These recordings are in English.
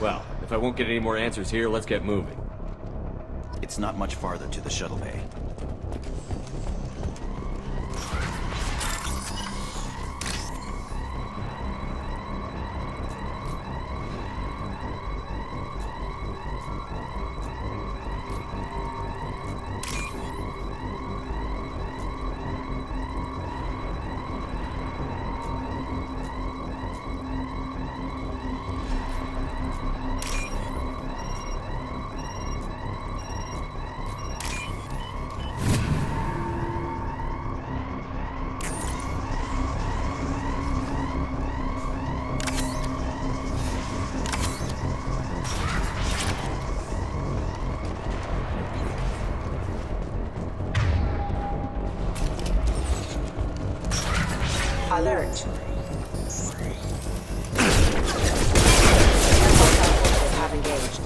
Well, if I won't get any more answers here, let's get moving. It's not much farther to the shuttle bay. Alert. Have engaged.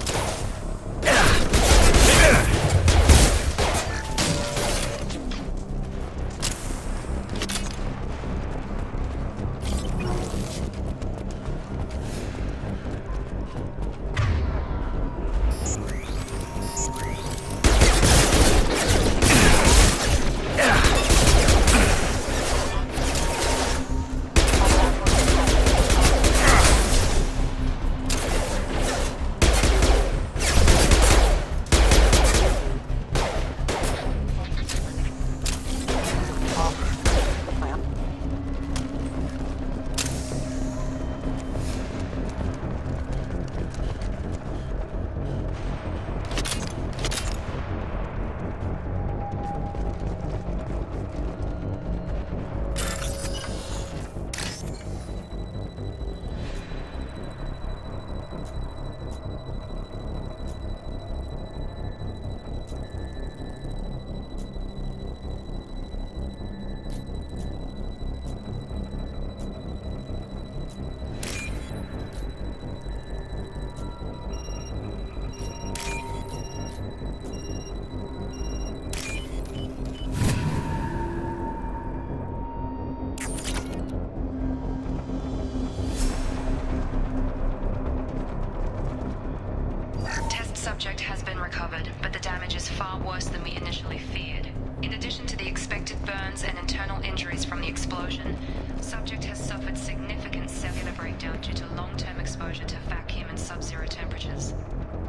Subject has been recovered, but the damage is far worse than we initially feared. In addition to the expected burns and internal injuries from the explosion, subject has suffered significant cellular breakdown due to long-term exposure to vacuum and sub-zero temperatures.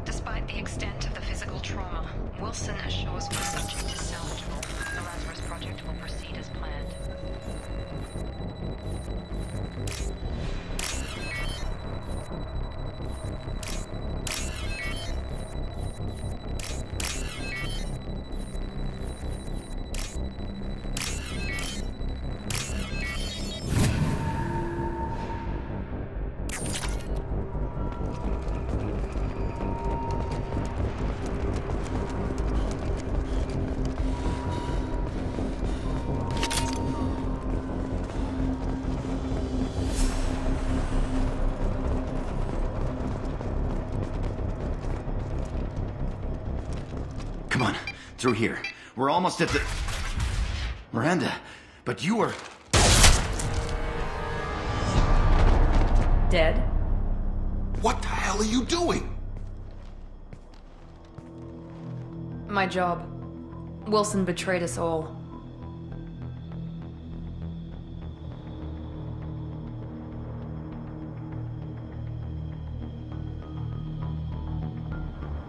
Despite the extent of the physical trauma, Wilson assures the subject is salvageable. The Lazarus project will proceed as planned. Come on, through here. We're almost at the... Miranda, but you were... Dead? What the hell are you doing? My job. Wilson betrayed us all.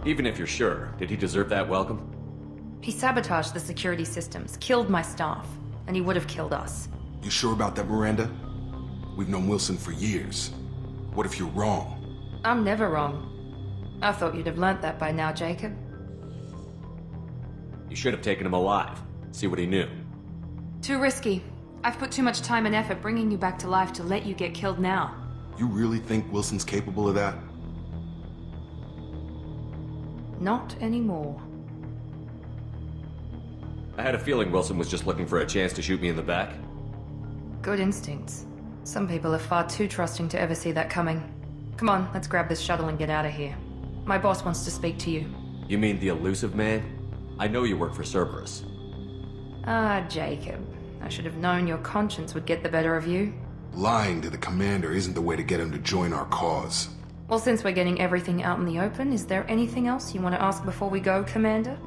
Even if you're sure, did he deserve that welcome? He sabotaged the security systems, killed my staff, and he would have killed us. You sure about that, Miranda? We've known Wilson for years. What if you're wrong? I'm never wrong. I thought you'd have learnt that by now, Jacob. You should have taken him alive. See what he knew. Too risky. I've put too much time and effort bringing you back to life to let you get killed now. You really think Wilson's capable of that? Not anymore. I had a feeling Wilson was just looking for a chance to shoot me in the back. Good instincts. Some people are far too trusting to ever see that coming. Come on, let's grab this shuttle and get out of here. My boss wants to speak to you. You mean the elusive man? I know you work for Cerberus. Ah, Jacob. I should have known your conscience would get the better of you. Lying to the commander isn't the way to get him to join our cause. Well, since we're getting everything out in the open, is there anything else you want to ask before we go, Commander?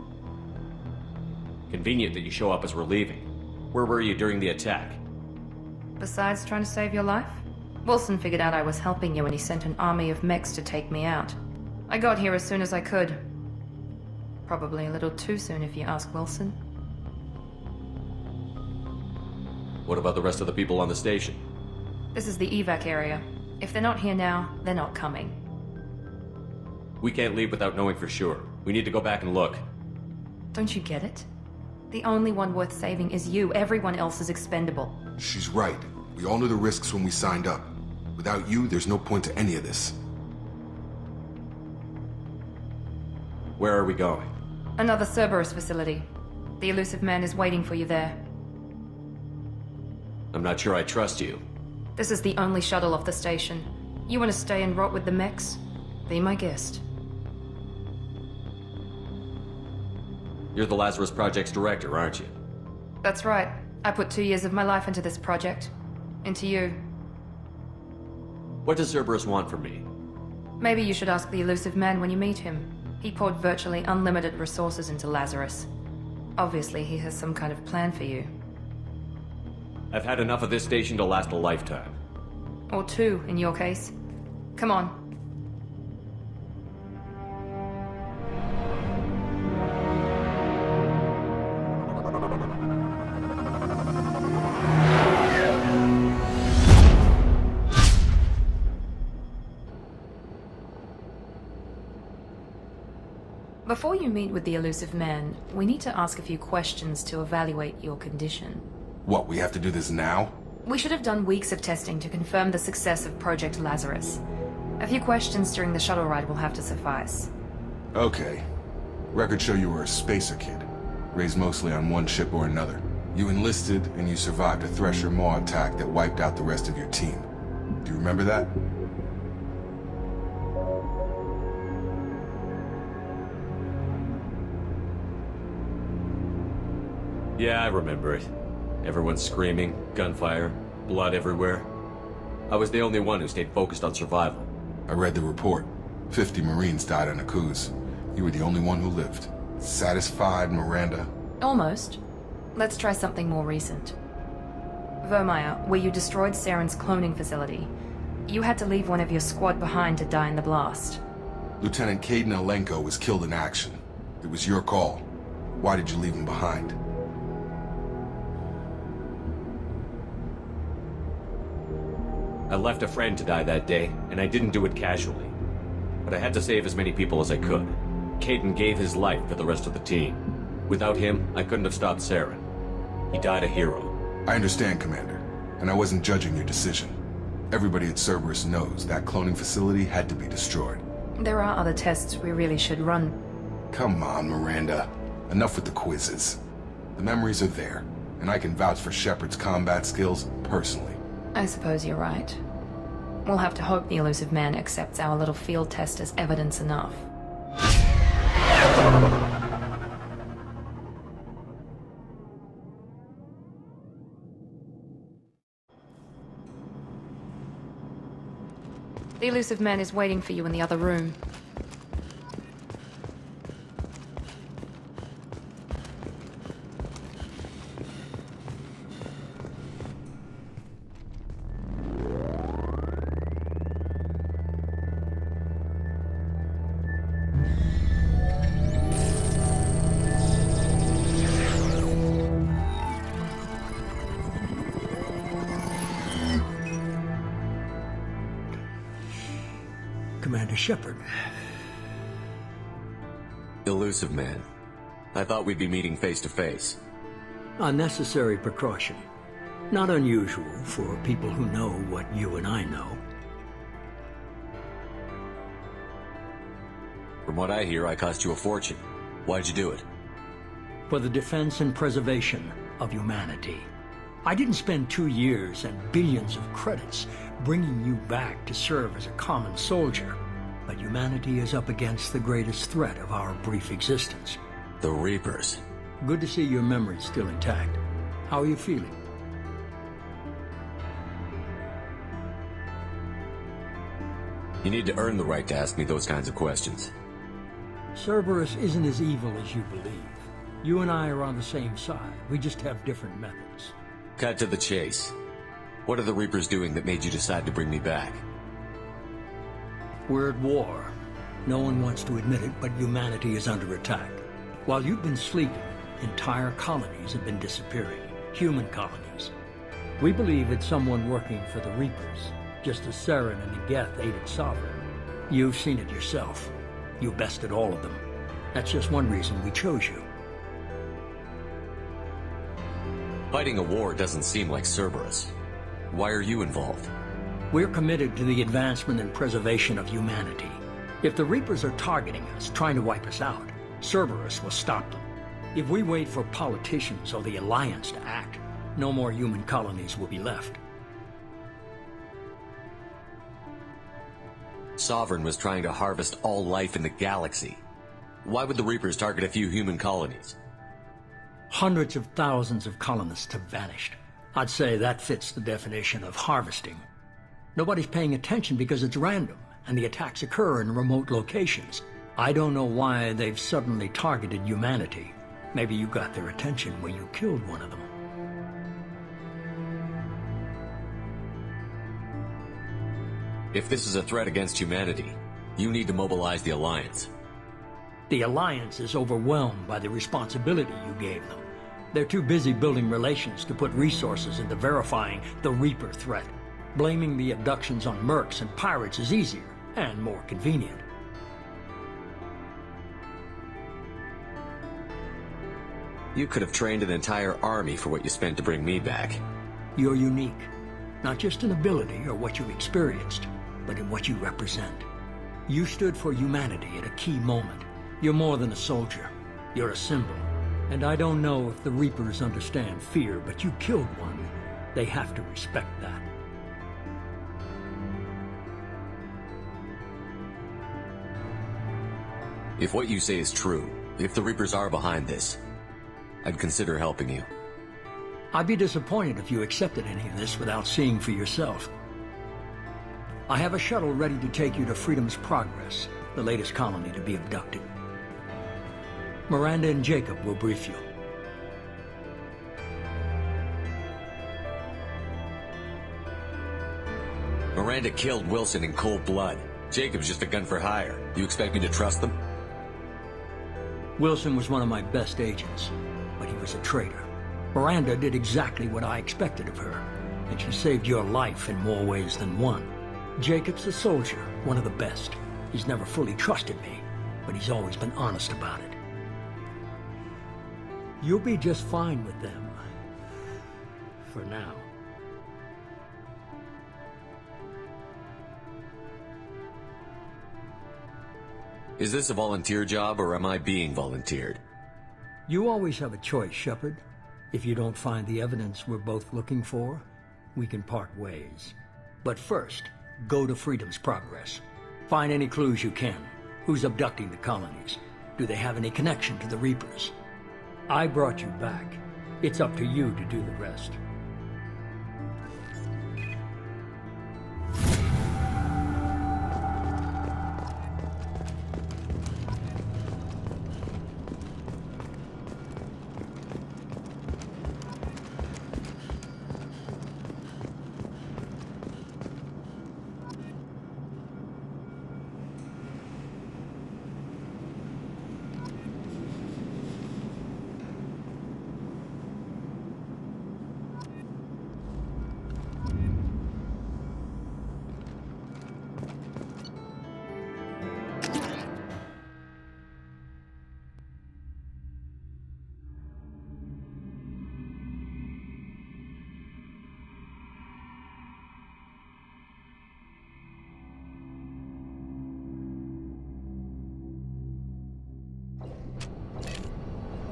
Convenient that you show up as we're leaving. Where were you during the attack? Besides trying to save your life? Wilson figured out I was helping you and he sent an army of mechs to take me out. I got here as soon as I could. Probably a little too soon if you ask Wilson. What about the rest of the people on the station? This is the evac area. If they're not here now, they're not coming. We can't leave without knowing for sure. We need to go back and look. Don't you get it? The only one worth saving is you. Everyone else is expendable. She's right. We all knew the risks when we signed up. Without you, there's no point to any of this. Where are we going? Another Cerberus facility. The elusive man is waiting for you there. I'm not sure I trust you. This is the only shuttle off the station. You want to stay and rot with the mechs? Be my guest. You're the Lazarus Project's director, aren't you? That's right. I put 2 years of my life into this project. Into you. What does Cerberus want from me? Maybe you should ask the elusive man when you meet him. He poured virtually unlimited resources into Lazarus. Obviously, he has some kind of plan for you. I've had enough of this station to last a lifetime. Or 2, in your case. Come on. Before you meet with the elusive man, we need to ask a few questions to evaluate your condition. What, we have to do this now? We should have done weeks of testing to confirm the success of Project Lazarus. A few questions during the shuttle ride will have to suffice. Okay. Records show you were a spacer kid, raised mostly on one ship or another. You enlisted, and you survived a Thresher Maw attack that wiped out the rest of your team. Do you remember that? Yeah, I remember it. Everyone screaming, gunfire, blood everywhere. I was the only one who stayed focused on survival. I read the report. 50 Marines died on a cruise. You were the only one who lived. Satisfied, Miranda? Almost. Let's try something more recent. Vermeer, where you destroyed Saren's cloning facility. You had to leave one of your squad behind to die in the blast. Lieutenant Caden Alenko was killed in action. It was your call. Why did you leave him behind? I left a friend to die that day, and I didn't do it casually. But I had to save as many people as I could. Caden gave his life for the rest of the team. Without him, I couldn't have stopped Saren. He died a hero. I understand, Commander, and I wasn't judging your decision. Everybody at Cerberus knows that cloning facility had to be destroyed. There are other tests we really should run. Come on, Miranda. Enough with the quizzes. The memories are there, and I can vouch for Shepard's combat skills personally. I suppose you're right. We'll have to hope the elusive man accepts our little field test as evidence enough. The elusive man is waiting for you in the other room. Commander Shepard. Elusive man. I thought we'd be meeting face to face. A necessary precaution. Not unusual for people who know what you and I know. From what I hear, I cost you a fortune. Why'd you do it? For the defense and preservation of humanity. I didn't spend 2 years and billions of credits bringing you back to serve as a common soldier. But humanity is up against the greatest threat of our brief existence. The Reapers. Good to see your memory still intact. How are you feeling? You need to earn the right to ask me those kinds of questions. Cerberus isn't as evil as you believe. You and I are on the same side. We just have different methods. Cut to the chase. What are the Reapers doing that made you decide to bring me back? We're at war. No one wants to admit it, but humanity is under attack. While you've been sleeping, entire colonies have been disappearing. Human colonies. We believe it's someone working for the Reapers, just as Saren and the Geth aided Sovereign. You've seen it yourself. You bested all of them. That's just one reason we chose you. Fighting a war doesn't seem like Cerberus. Why are you involved? We're committed to the advancement and preservation of humanity. If the Reapers are targeting us, trying to wipe us out, Cerberus will stop them. If we wait for politicians or the Alliance to act, no more human colonies will be left. Sovereign was trying to harvest all life in the galaxy. Why would the Reapers target a few human colonies? Hundreds of thousands of colonists have vanished. I'd say that fits the definition of harvesting. Nobody's paying attention because it's random, and the attacks occur in remote locations. I don't know why they've suddenly targeted humanity. Maybe you got their attention when you killed one of them. If this is a threat against humanity, you need to mobilize the Alliance. The Alliance is overwhelmed by the responsibility you gave them. They're too busy building relations to put resources into verifying the Reaper threat. Blaming the abductions on mercs and pirates is easier and more convenient. You could have trained an entire army for what you spent to bring me back. You're unique, not just in ability or what you've experienced, but in what you represent. You stood for humanity at a key moment. You're more than a soldier. You're a symbol. And I don't know if the Reapers understand fear, but you killed one. They have to respect that. If what you say is true, if the Reapers are behind this, I'd consider helping you. I'd be disappointed if you accepted any of this without seeing for yourself. I have a shuttle ready to take you to Freedom's Progress, the latest colony to be abducted. Miranda and Jacob will brief you. Miranda killed Wilson in cold blood. Jacob's just a gun for hire. You expect me to trust them? Wilson was one of my best agents, but he was a traitor. Miranda did exactly what I expected of her, and she saved your life in more ways than one. Jacob's a soldier, one of the best. He's never fully trusted me, but he's always been honest about it. You'll be just fine with them. For now. Is this a volunteer job, or am I being volunteered? You always have a choice, Shepard. If you don't find the evidence we're both looking for, we can part ways. But first, go to Freedom's Progress. Find any clues you can. Who's abducting the colonies? Do they have any connection to the Reapers? I brought you back. It's up to you to do the rest.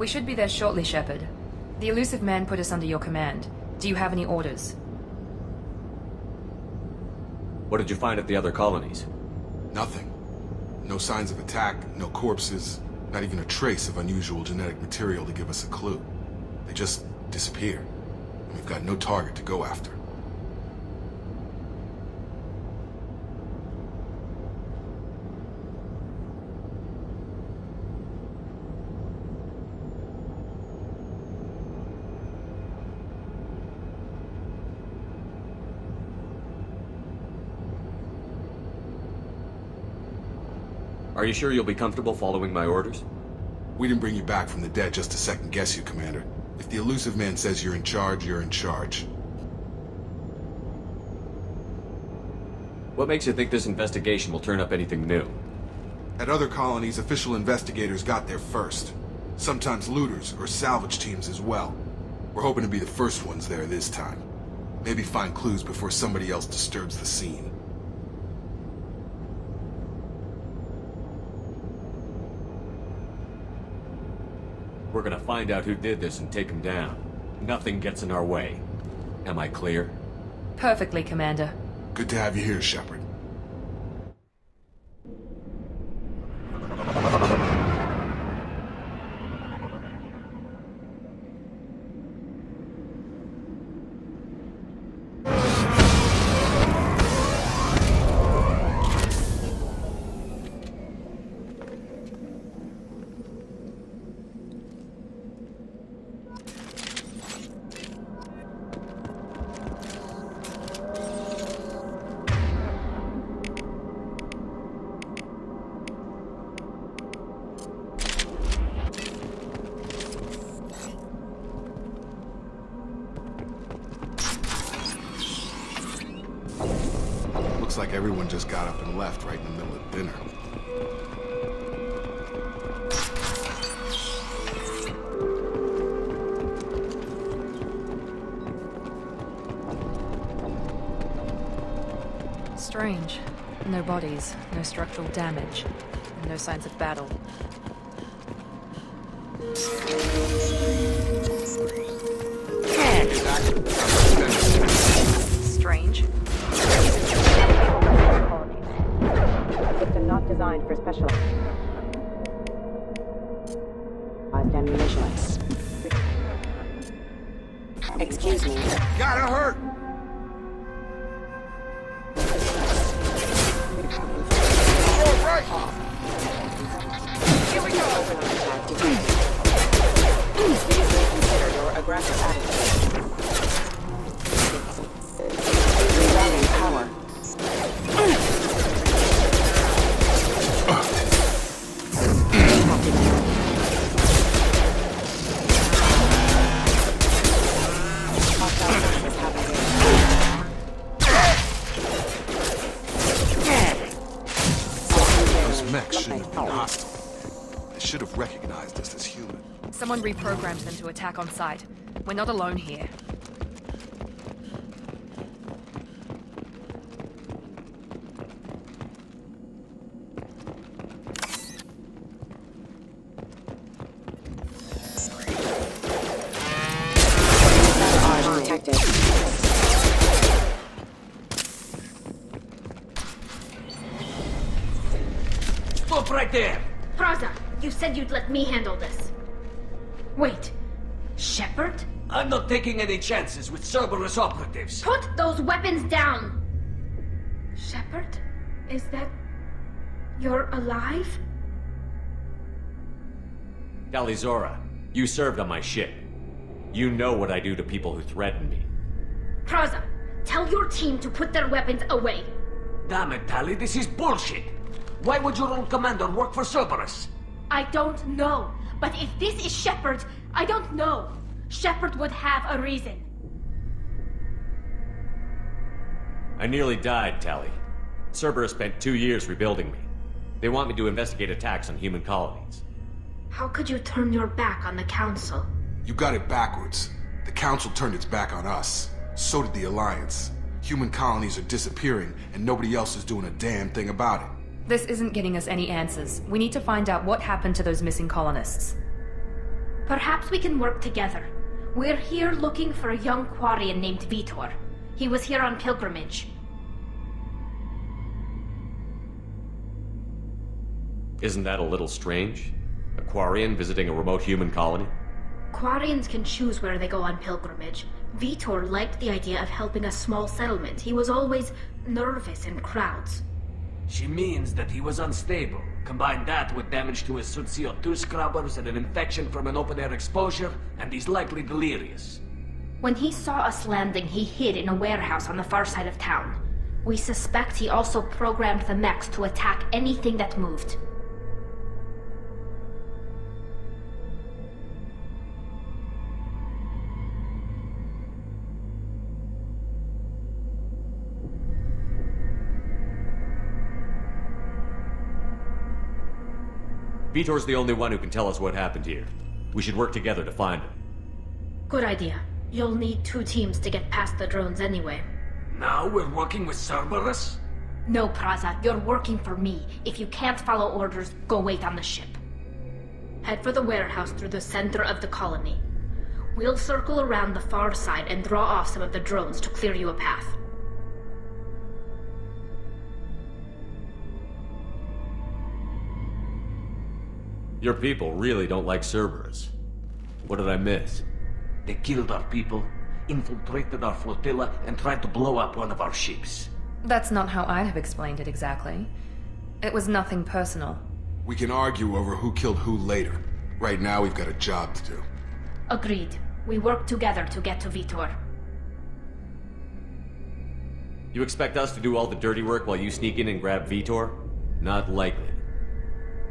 We should be there shortly, Shepard. The elusive man put us under your command. Do you have any orders? What did you find at the other colonies? Nothing. No signs of attack, no corpses, not even a trace of unusual genetic material to give us a clue. They just disappear. And we've got no target to go after. Are you sure you'll be comfortable following my orders? We didn't bring you back from the dead just to second guess you, Commander. If the elusive man says you're in charge, you're in charge. What makes you think this investigation will turn up anything new? At other colonies, official investigators got there first. Sometimes looters or salvage teams as well. We're hoping to be the first ones there this time. Maybe find clues before somebody else disturbs the scene. We're gonna find out who did this and take him down. Nothing gets in our way. Am I clear? Perfectly, Commander. Good to have you here, Shepard. Looks like everyone just got up and left right in the middle of dinner. Strange. No bodies, no structural damage, and no signs of battle. Strange. System not designed for special ammunition. Excuse me. Gotta hurt! All right! Here we go. Please reconsider your aggressive attitude. Regaining power. Those mechs shouldn't have been hostile. They should have recognized us as human. Someone reprogrammed them to attack on sight. We're not alone here. Detected. Stop right there! Praza, you said you'd let me handle this. Wait, Shepard? I'm not taking any chances with Cerberus operatives. Put those weapons down! Shepard? Is that... you're alive? Talizora, you served on my ship. You know what I do to people who threaten me. Praza, tell your team to put their weapons away. Damn it, Tali, this is bullshit! Why would your own commander work for Cerberus? I don't know, but if this is Shepard, I don't know. Shepard would have a reason. I nearly died, Tali. Cerberus spent 2 years rebuilding me. They want me to investigate attacks on human colonies. How could you turn your back on the Council? You got it backwards. The Council turned its back on us. So did the Alliance. Human colonies are disappearing, and nobody else is doing a damn thing about it. This isn't getting us any answers. We need to find out what happened to those missing colonists. Perhaps we can work together. We're here looking for a young Quarian named Vitor. He was here on pilgrimage. Isn't that a little strange? A Quarian visiting a remote human colony? Quarians can choose where they go on pilgrimage. Vitor liked the idea of helping a small settlement. He was always nervous in crowds. She means that he was unstable. Combine that with damage to his suit CO2 scrubbers and an infection from an open-air exposure, and he's likely delirious. When he saw us landing, he hid in a warehouse on the far side of town. We suspect he also programmed the mechs to attack anything that moved. Vitor's the only one who can tell us what happened here. We should work together to find him. Good idea. You'll need 2 teams to get past the drones anyway. Now we're working with Cerberus? No, Praza, you're working for me. If you can't follow orders, go wait on the ship. Head for the warehouse through the center of the colony. We'll circle around the far side and draw off some of the drones to clear you a path. Your people really don't like Cerberus. What did I miss? They killed our people, infiltrated our flotilla, and tried to blow up one of our ships. That's not how I'd have explained it exactly. It was nothing personal. We can argue over who killed who later. Right now, we've got a job to do. Agreed. We work together to get to Vitor. You expect us to do all the dirty work while you sneak in and grab Vitor? Not likely.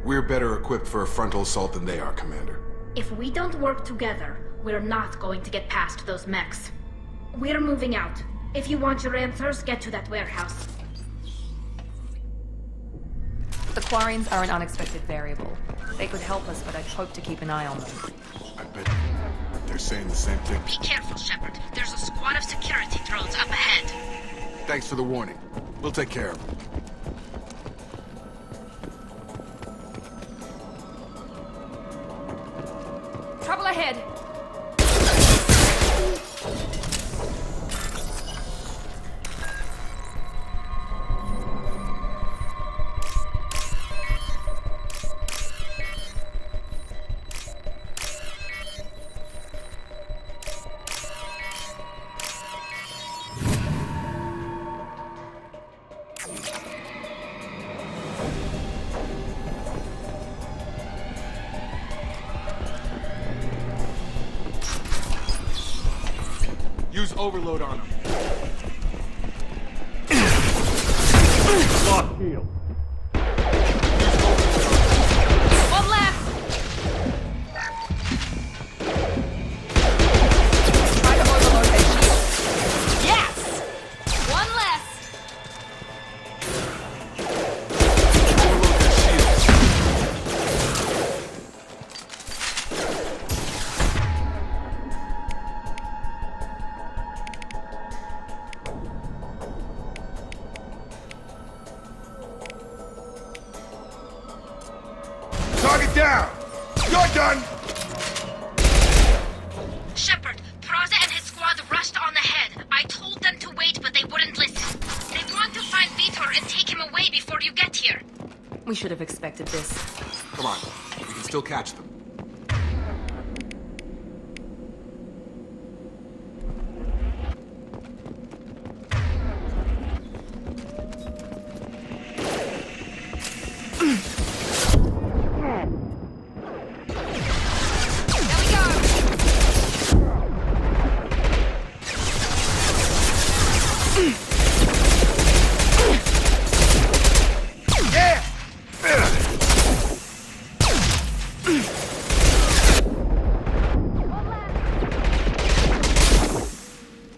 We're better equipped for a frontal assault than they are, Commander. If we don't work together, we're not going to get past those mechs. We're moving out. If you want your answers, get to that warehouse. The Quarians are an unexpected variable. They could help us, but I'd hope to keep an eye on them. I bet they're saying the same thing. Be careful, Shepard. There's a squad of security drones up ahead. Thanks for the warning. We'll take care of them. Trouble ahead! Use overload on them. Lock field. One left! Try to overload that shield. Yes! One less! Overload their shields. Target down! You're done! Shepard, Praza and his squad rushed on ahead. I told them to wait, but they wouldn't listen. They want to find Vitor and take him away before you get here. We should have expected this. Come on, we can still catch them.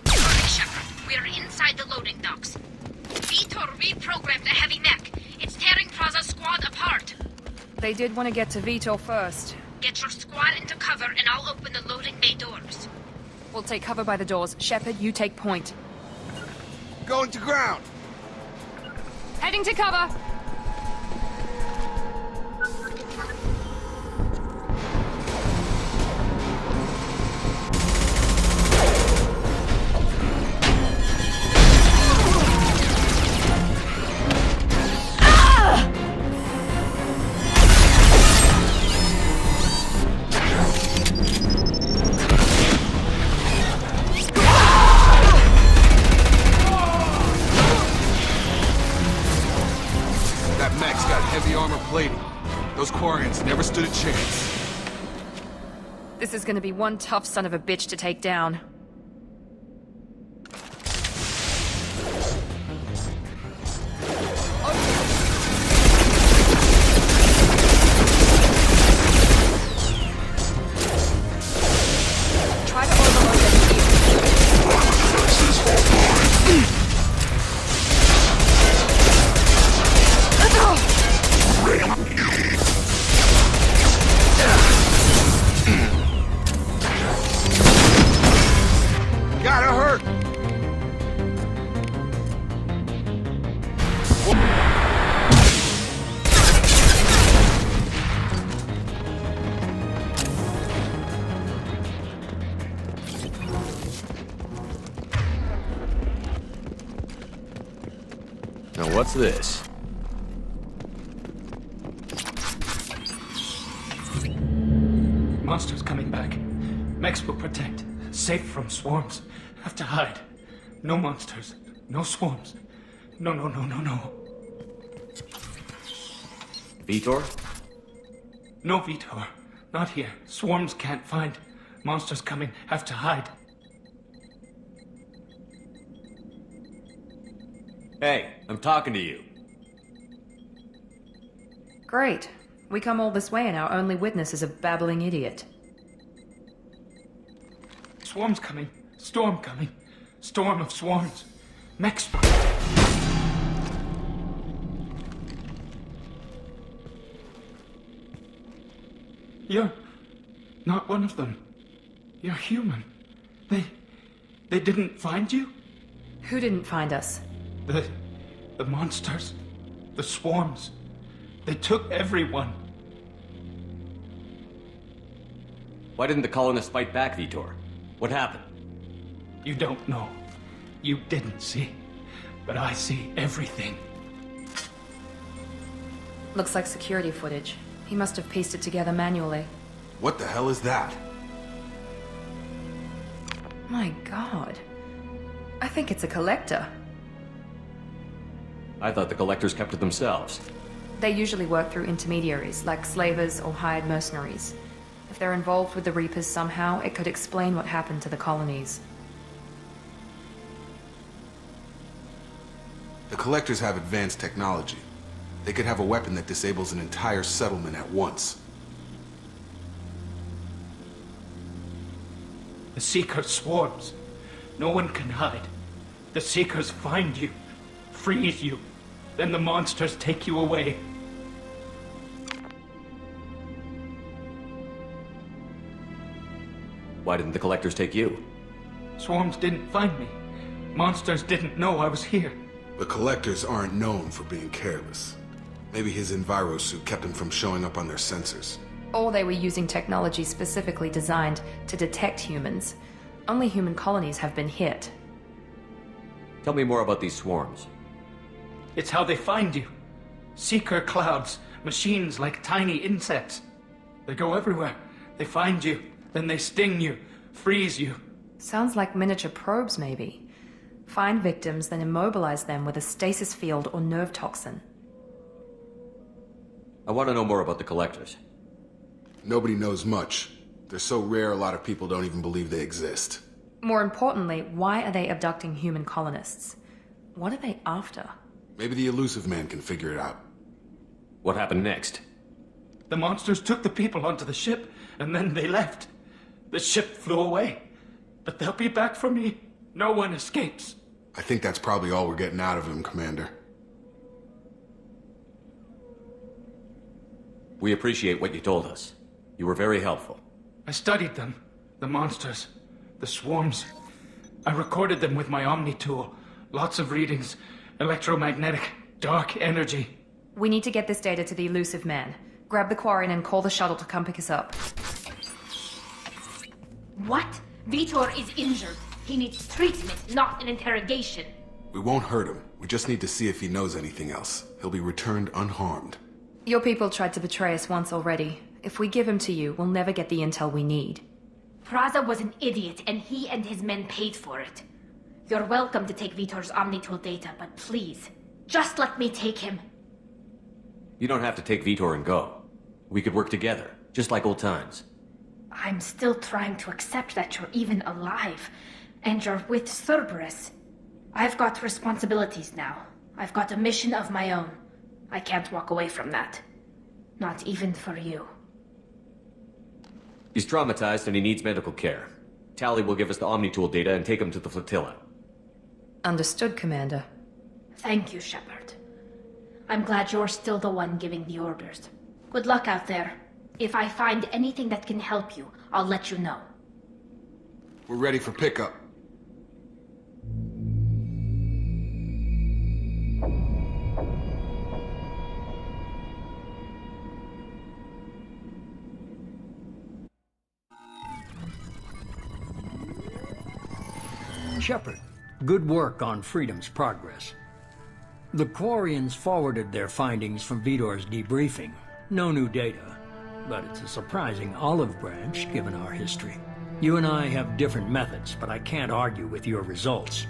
Sorry, Shepard. We're inside the loading docks. Vitor reprogrammed a heavy mech. It's tearing Praza's squad apart. They did want to get to Vitor first. Get your squad into cover and I'll open the loading bay doors. We'll take cover by the doors. Shepard, you take point. Going to ground! Heading to cover! That mech's got heavy armor plating. Those Quarians never stood a chance. This is gonna be one tough son of a bitch to take down. Try to overload that shield. Now what's this? Monsters coming back. Mechs will protect. Safe from swarms. Have to hide. No monsters. No swarms. No. Vitor? No Vitor. Not here. Swarms can't find. Monsters coming. Have to hide. Hey, I'm talking to you. Great. We come all this way and our only witness is a babbling idiot. Swarms coming. Storm coming. Storm of swarms. Mechs. You're not one of them. You're human. They didn't find you? Who didn't find us? The monsters. The swarms. They took everyone. Why didn't the colonists fight back, Vitor? What happened? You don't know. You didn't see. But I see everything. Looks like security footage. He must have pieced it together manually. What the hell is that? My god. I think it's a collector. I thought the collectors kept it themselves. They usually work through intermediaries, like slavers or hired mercenaries. If they're involved with the Reapers somehow, it could explain what happened to the colonies. The collectors have advanced technology. They could have a weapon that disables an entire settlement at once. The Seeker swarms. No one can hide. The Seekers find you, freeze you, then the monsters take you away. Why didn't the collectors take you? Swarms didn't find me. Monsters didn't know I was here. The collectors aren't known for being careless. Maybe his enviro suit kept him from showing up on their sensors. Or they were using technology specifically designed to detect humans. Only human colonies have been hit. Tell me more about these swarms. It's how they find you. Seeker clouds, machines like tiny insects. They go everywhere. They find you, then they sting you, freeze you. Sounds like miniature probes, maybe. Find victims, then immobilize them with a stasis field or nerve toxin. I want to know more about the collectors. Nobody knows much. They're so rare a lot of people don't even believe they exist. More importantly, why are they abducting human colonists? What are they after? Maybe the elusive man can figure it out. What happened next? The monsters took the people onto the ship, and then they left. The ship flew away. But they'll be back for me. No one escapes. I think that's probably all we're getting out of him, Commander. We appreciate what you told us. You were very helpful. I studied them. The monsters. The swarms. I recorded them with my Omni tool. Lots of readings. Electromagnetic. Dark energy. We need to get this data to the elusive man. Grab the Quarren and call the shuttle to come pick us up. What? Vitor is injured. He needs treatment, not an interrogation. We won't hurt him. We just need to see if he knows anything else. He'll be returned unharmed. Your people tried to betray us once already. If we give him to you, we'll never get the intel we need. Praza was an idiot, and he and his men paid for it. You're welcome to take Vitor's Omnitool data, but please, just let me take him. You don't have to take Vitor and go. We could work together, just like old times. I'm still trying to accept that you're even alive, and you're with Cerberus. I've got responsibilities now. I've got a mission of my own. I can't walk away from that. Not even for you. He's traumatized and he needs medical care. Tally will give us the Omnitool data and take him to the flotilla. Understood, Commander. Thank you, Shepard. I'm glad you're still the one giving the orders. Good luck out there. If I find anything that can help you, I'll let you know. We're ready for pickup. Shepard, good work on Freedom's progress. The Quarians forwarded their findings from Vidor's debriefing. No new data, but it's a surprising olive branch given our history. You and I have different methods, but I can't argue with your results.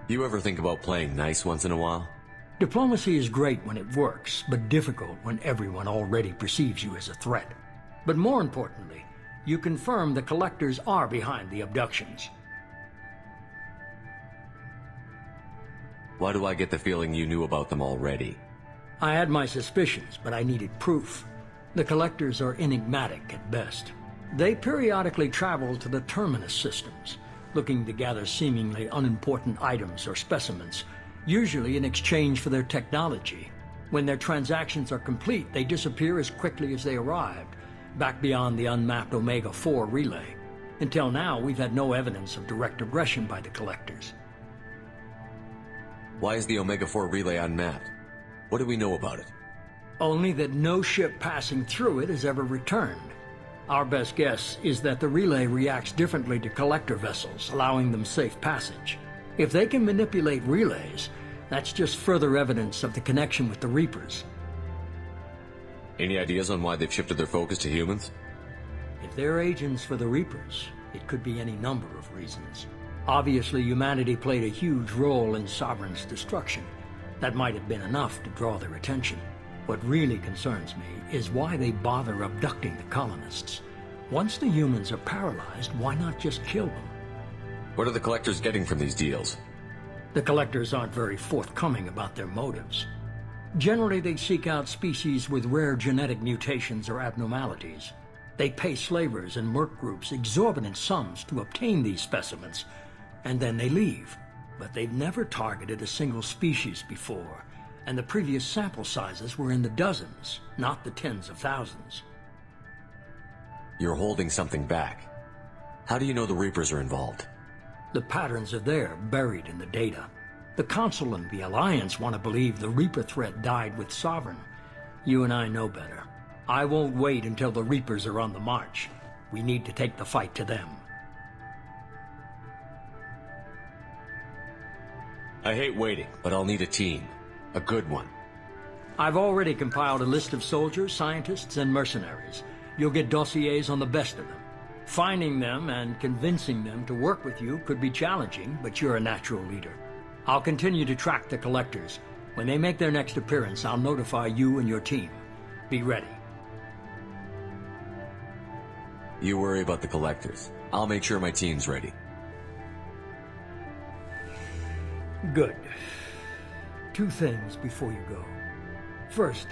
You ever think about playing nice once in a while? Diplomacy is great when it works, but difficult when everyone already perceives you as a threat. But more importantly, you confirm the Collectors are behind the abductions. Why do I get the feeling you knew about them already? I had my suspicions, but I needed proof. The Collectors are enigmatic at best. They periodically travel to the Terminus systems, looking to gather seemingly unimportant items or specimens, usually in exchange for their technology. When their transactions are complete, they disappear as quickly as they arrived, back beyond the unmapped Omega-4 relay. Until now, we've had no evidence of direct aggression by the Collectors. Why is the Omega-4 relay unmapped? What do we know about it? Only that no ship passing through it has ever returned. Our best guess is that the relay reacts differently to Collector vessels, allowing them safe passage. If they can manipulate relays, that's just further evidence of the connection with the Reapers. Any ideas on why they've shifted their focus to humans? If they're agents for the Reapers, it could be any number of reasons. Obviously, humanity played a huge role in Sovereign's destruction. That might have been enough to draw their attention. What really concerns me is why they bother abducting the colonists. Once the humans are paralyzed, why not just kill them? What are the Collectors getting from these deals? The Collectors aren't very forthcoming about their motives. Generally, they seek out species with rare genetic mutations or abnormalities. They pay slavers and merc groups exorbitant sums to obtain these specimens, and then they leave. But they've never targeted a single species before, and the previous sample sizes were in the dozens, not the tens of thousands. You're holding something back. How do you know the Reapers are involved? The patterns are there, buried in the data. The Council and the Alliance want to believe the Reaper threat died with Sovereign. You and I know better. I won't wait until the Reapers are on the march. We need to take the fight to them. I hate waiting, but I'll need a team. A good one. I've already compiled a list of soldiers, scientists, and mercenaries. You'll get dossiers on the best of them. Finding them and convincing them to work with you could be challenging, but you're a natural leader. I'll continue to track the Collectors. When they make their next appearance, I'll notify you and your team. Be ready. You worry about the Collectors. I'll make sure my team's ready. Good. 2 things before you go. First,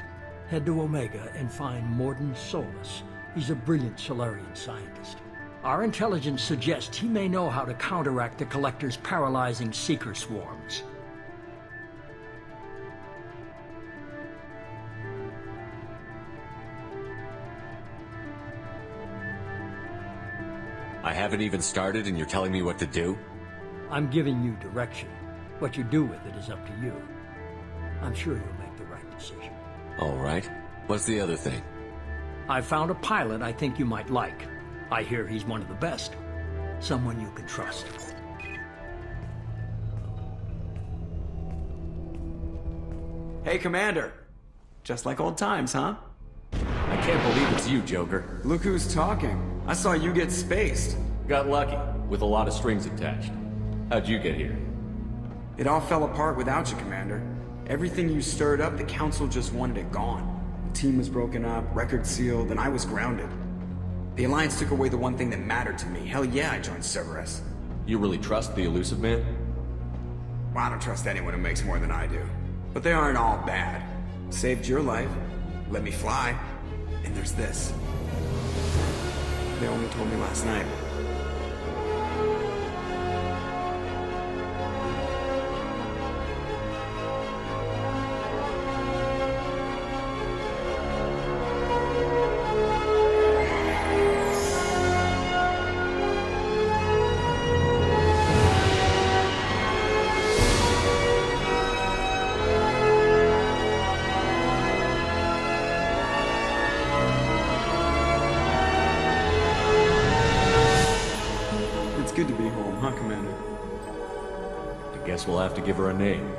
head to Omega and find Morden Solus. He's a brilliant Solarian scientist. Our intelligence suggests he may know how to counteract the Collector's paralyzing Seeker swarms. I haven't even started and you're telling me what to do? I'm giving you direction. What you do with it is up to you. I'm sure you'll make the right decision. All right. What's the other thing? I found a pilot I think you might like. I hear he's one of the best. Someone you can trust. Hey, Commander. Just like old times, huh? I can't believe it's you, Joker. Look who's talking. I saw you get spaced. Got lucky, with a lot of strings attached. How'd you get here? It all fell apart without you, Commander. Everything you stirred up, the Council just wanted it gone. The team was broken up, record sealed, and I was grounded. The Alliance took away the one thing that mattered to me. Hell yeah, I joined Cerberus. You really trust the Elusive Man? Well, I don't trust anyone who makes more than I do. But they aren't all bad. Saved your life, let me fly, and there's this. They only told me last night. home, huh, Commander? I guess we'll have to give her a name.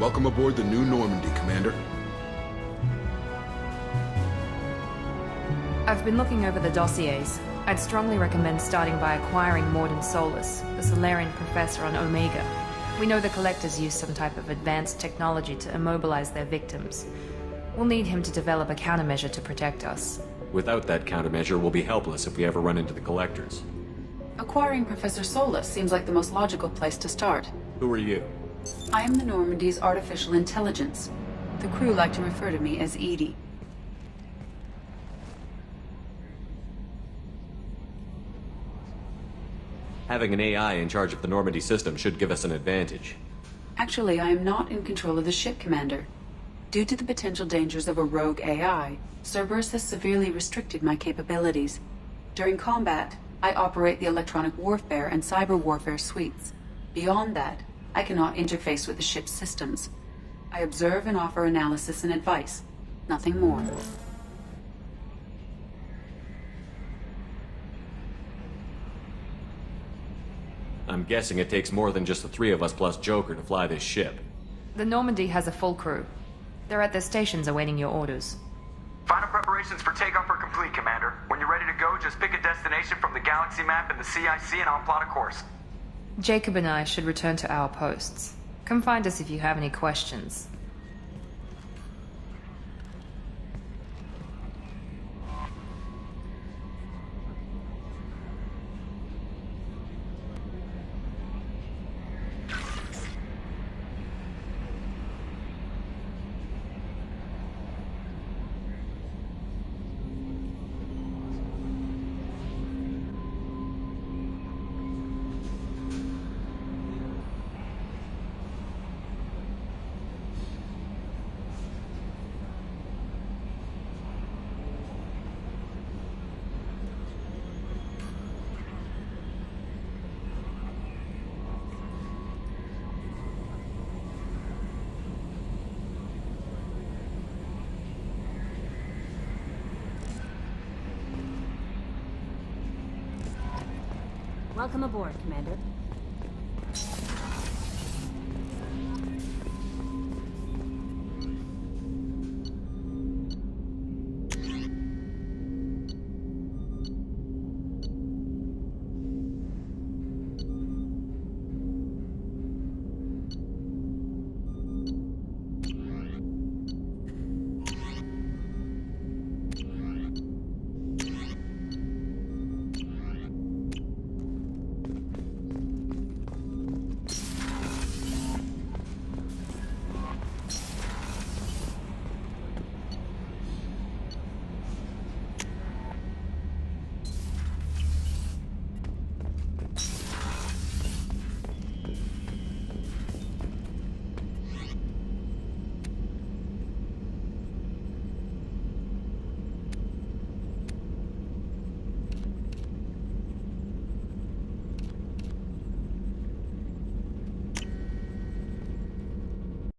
Welcome aboard the new Normandy, Commander. I've been looking over the dossiers. I'd strongly recommend starting by acquiring Morden Solus, the Solarian professor on Omega. We know the Collectors use some type of advanced technology to immobilize their victims. We'll need him to develop a countermeasure to protect us. Without that countermeasure, we'll be helpless if we ever run into the Collectors. Acquiring Professor Solus seems like the most logical place to start. Who are you? I am the Normandy's artificial intelligence. The crew like to refer to me as Edie. Having an AI in charge of the Normandy system should give us an advantage. Actually, I am not in control of the ship, Commander. Due to the potential dangers of a rogue AI, Cerberus has severely restricted my capabilities. During combat, I operate the electronic warfare and cyber warfare suites. Beyond that, I cannot interface with the ship's systems. I observe and offer analysis and advice. Nothing more. I'm guessing it takes more than just the three of us plus Joker to fly this ship. The Normandy has a full crew. They're at their stations awaiting your orders. Final preparations for takeoff are complete, Commander. When you're ready to go, just pick a destination from the galaxy map in the CIC and I'll plot a course. Jacob and I should return to our posts. Come find us if you have any questions. Welcome aboard, Commander.